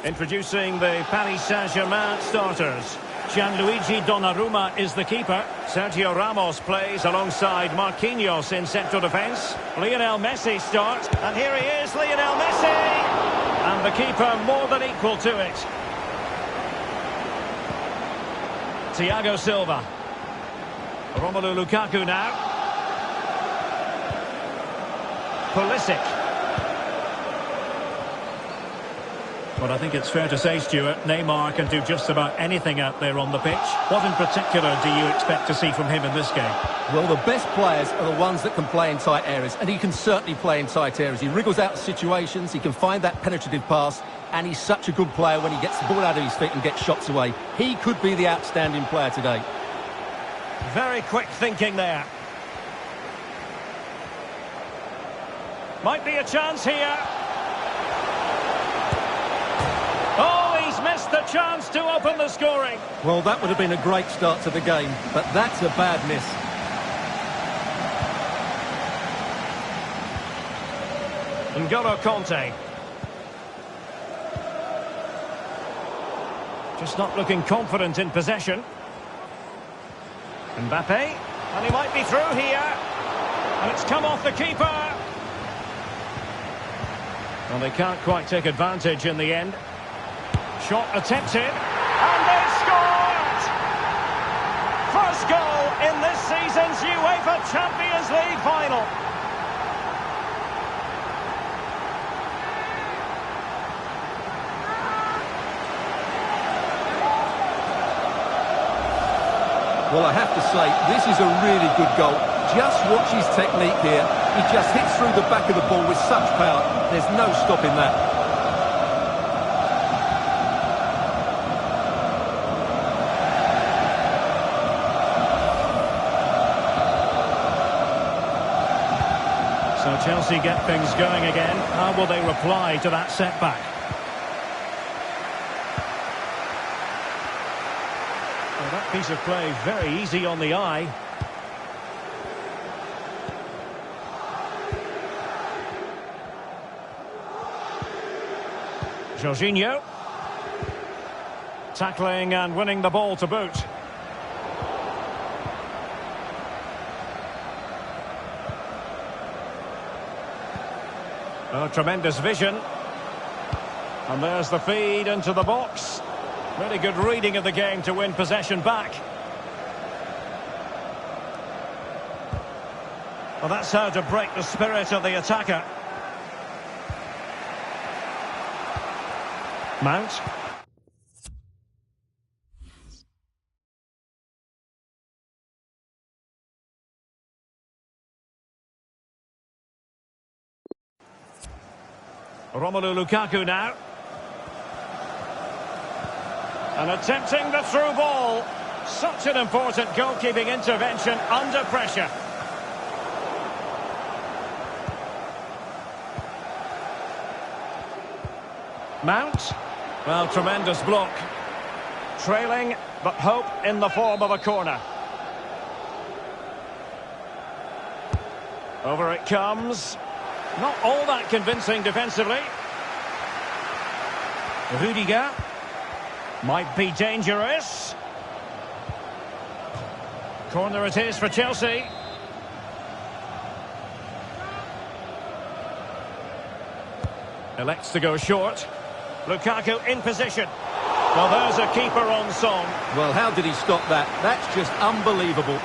Introducing the Paris Saint-Germain starters. Gianluigi Donnarumma is the keeper. Sergio Ramos plays alongside Marquinhos in central defence. Lionel Messi starts. And here he is, Lionel Messi! And the keeper more than equal to it. Thiago Silva. Romelu Lukaku now. Pulisic. Well, I think it's fair to say, Stuart, Neymar can do just about anything out there on the pitch. What in particular do you expect to see from him in this game? Well, the best players are the ones that can play in tight areas, and he can certainly play in tight areas. He wriggles out of situations, he can find that penetrative pass, and he's such a good player when he gets the ball out of his feet and gets shots away. He could be the outstanding player today. Very quick thinking there. Might be a chance here. Oh, he's missed the chance to open the scoring. Well, that would have been a great start to the game, but that's a bad miss. N'Golo Kanté. Just not looking confident in possession. Mbappe, and he might be through here. And it's come off the keeper. Well, they can't quite take advantage in the end. Shot attempted, and they've scored! First goal in this season's UEFA Champions League final. Well, I have to say, this is a really good goal. Just watch his technique here. He just hits through the back of the ball with such power. There's no stopping that. So Chelsea get things going again. How will they reply to that setback? Well, that piece of play very easy on the eye. Jorginho. Tackling and winning the ball to boot. Oh, tremendous vision. And there's the feed into the box. Really good reading of the game to win possession back. Well, that's how to break the spirit of the attacker. Mount. Romelu Lukaku now. And attempting the through ball. Such an important goalkeeping intervention under pressure. Mount. Well, tremendous block. Trailing, but hope in the form of a corner. Over it comes. Not all that convincing defensively. Rudiger. Might be dangerous. Corner it is for Chelsea. Elects to go short. Lukaku in position. Well, there's a keeper on song. Well, how did he stop that? That's just unbelievable.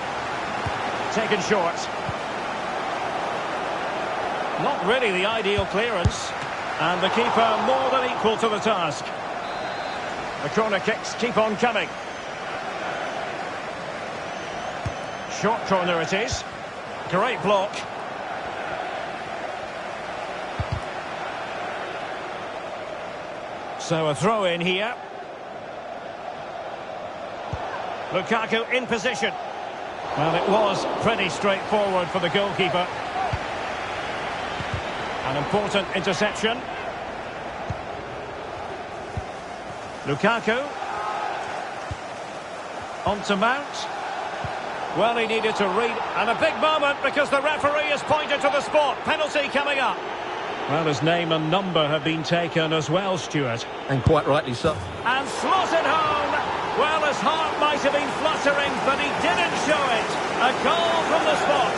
Taken short. Not really the ideal clearance. And the keeper more than equal to the task. The corner kicks keep on coming. Short corner it is. Great block. So a throw in here. Lukaku in position. Well, it was pretty straightforward for the goalkeeper. An important interception. Lukaku. On to Mount. Well, he needed to read. And a big moment because the referee has pointed to the spot. Penalty coming up. Well, his name and number have been taken as well, Stuart. And quite rightly so. And slotted home! Well, his heart might have been fluttering, but he didn't show it. A goal from the spot.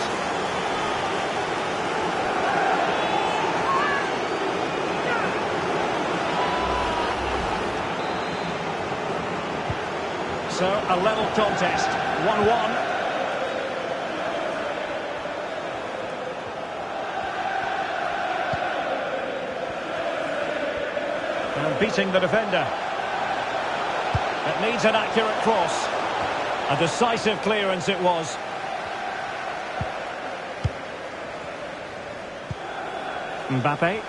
So, a level contest. 1-1. And beating the defender. It needs an accurate cross. A decisive clearance it was. Mbappe.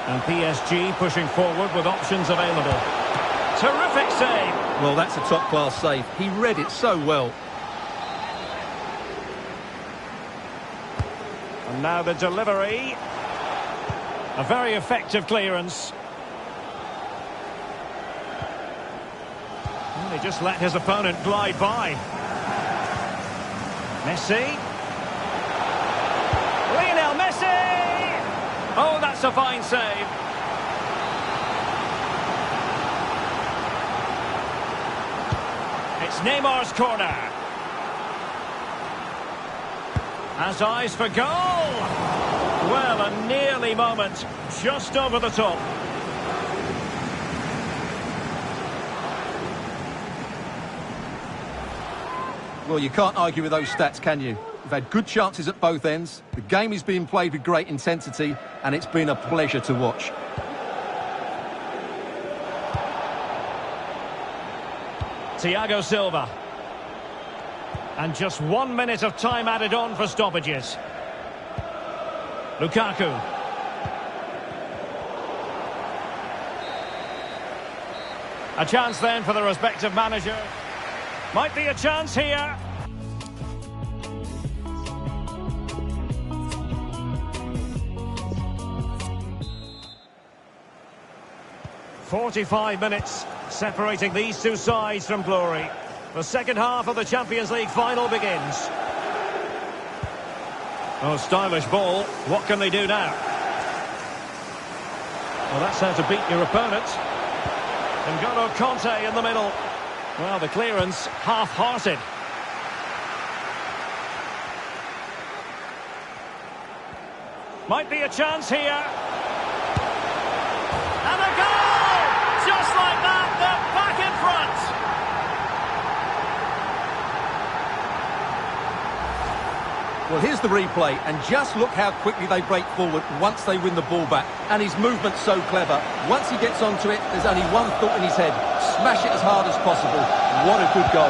And PSG pushing forward with options available. Terrific save. Well, that's a top-class save. He read it so well. And now the delivery. A very effective clearance. And he just let his opponent glide by. Messi. Lionel Messi! Oh, that's a fine save. It's Neymar's corner. Has eyes for goal. Well, a nearly moment, just over the top. Well, you can't argue with those stats, can you? We've had good chances at both ends. The game is being played with great intensity, and it's been a pleasure to watch. Thiago Silva. And just 1 minute of time added on for stoppages. Lukaku. A chance then for the respective manager. Might be a chance here. "45 minutes separating these two sides from glory. The second half of the Champions League final begins. Oh, stylish ball. What can they do now? Well, that's how to beat your opponent. N'Golo Kanté in the middle. Well, the clearance half-hearted. Might be a chance here. And a goal! Just like that, they're back in front. Well, here's the replay, and just look how quickly they break forward once they win the ball back. And his movement's so clever. Once he gets onto it, there's only one thought in his head. Smash it as hard as possible. What a good goal.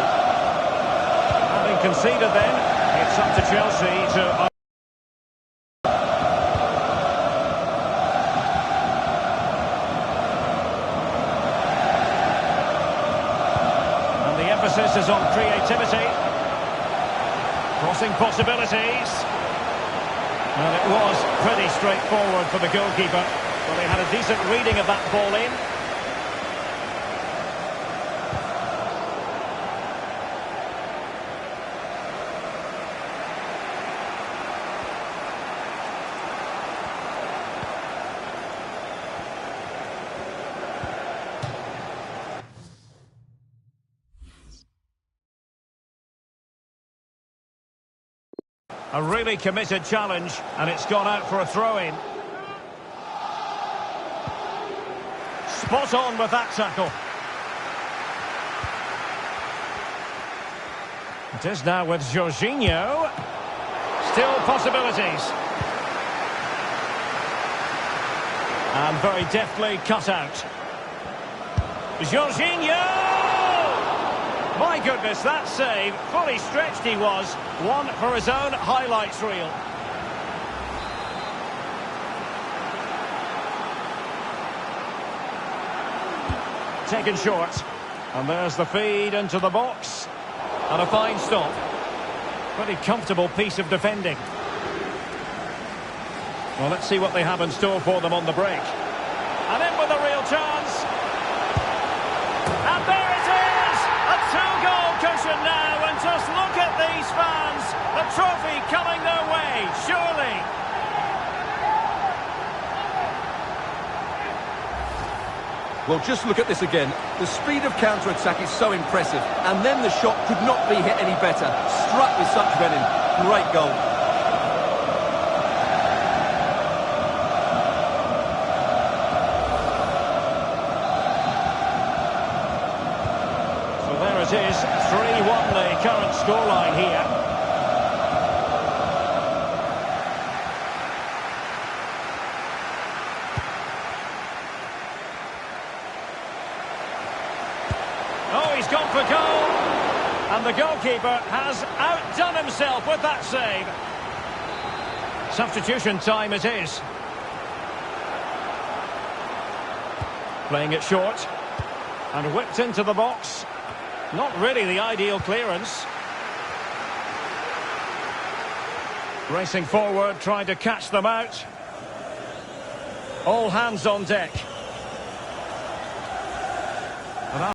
Having conceded then, it's up to Chelsea to... And the emphasis is on creativity. Crossing possibilities. And it was pretty straightforward for the goalkeeper. Well, he had a decent reading of that ball in. A really committed challenge, and it's gone out for a throw-in. Spot on with that tackle. It is now with Jorginho. Still possibilities. And very deftly cut out. Jorginho! My goodness, that save. Fully stretched he was. One for his own highlights reel. Taken short. And there's the feed into the box. And a fine stop. Pretty comfortable piece of defending. Well, let's see what they have in store for them on the break. And in with a real chance. And there it is! A two-goal cushion now, and just look at these fans. The trophy coming their way, surely. Well, just look at this again. The speed of counter-attack is so impressive, and then the shot could not be hit any better. Struck with such venom. Great goal. So there it is, 3-1 the current scoreline here. Oh, he's gone for goal. And the goalkeeper has outdone himself with that save. Substitution time it is. Playing it short. And whipped into the box. Not really the ideal clearance. Racing forward, trying to catch them out. All hands on deck.